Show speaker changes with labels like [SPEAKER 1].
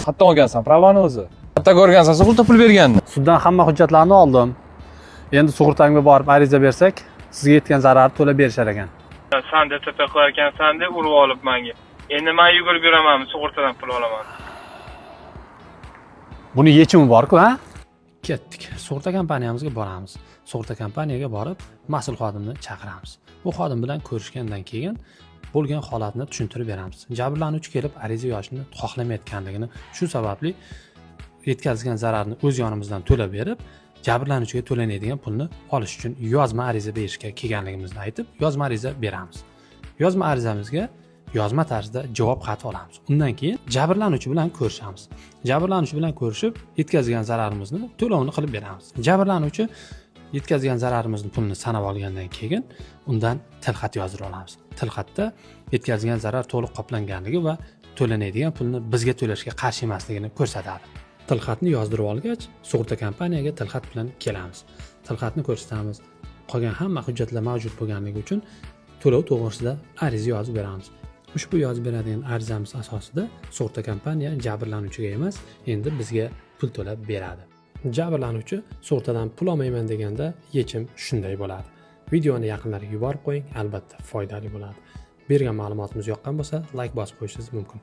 [SPEAKER 1] Qayerdan olgansan pravani o'zi? Qayerda ko'rgansan sug'urta pul berganni?
[SPEAKER 2] Suddan hamma hujjatlarni oldim. Endi sug'urtamga borib ariza bersak, sizga yetgan zararni to'lab berishar ekan.
[SPEAKER 3] Sen de tepe qilarkan, sen de urib olib menga. Endi men yugurib yuramanmi, sug'urtadan pul olaman.
[SPEAKER 2] Buni yechimi bor-ku, ha? Ketdik. Sug'urta kompaniyamizga boramiz. Sug'urta kompaniyaga borib, mas'ul xodimni chaqiramiz. Bu xodim bilan ko'rishgandan keyin bo'lgan holatni tushuntirib beramiz. Jabrlanuvchi kelib ariza yozishni xohlamayotganligini, shu sababli yetkazilgan zararni o'z yonimizdan to'lab berib, jabrlanuvchiga to'lanadigan pulni olish uchun yozma ariza berishga kelganligimizni aytib, yozma ariza beramiz. Yozma arizamizga yozma tarzda javob xati olamiz. Undan keyin jabrlanuvchi bilan ko'rishamiz. Jabrlanuvchi bilan ko'rishib, yetkazilgan zararimizni to'lovini qilib beramiz. Jabrlanuvchi yetkazilgan zararimizni pulini sanab olgandan keyin undan tilxat yozdirib olamiz. Tilxatda yetkazilgan zarar to'liq qoplanganligi va to'lanadigan pulni bizga to'lashga qarshi emasligini ko'rsatadi. Tilxatni yozdirib olgach, sug'urta kompaniyaga tilxat bilan kelamiz. Tilxatni ko'rsatamiz. Qolgan hamma hujjatlar mavjud bo'lganligi uchun to'lov to'g'risida ariza yozib beramiz. Ushbu yozib beradigan arizamiz asosida sug'urta kompaniya jabrlanuvchiga emas, endi bizga pul to'lab beradi. Jabrlanuvchi sug'urtadan pul olmayman deganda yechim shunday bo'ladi. Videoni yaqinlarga yuborib qo'ying, albatta foydali bo'ladi. Bergan ma'lumotimiz yoqqan bo'lsa, like bosib qo'yishingiz mumkin.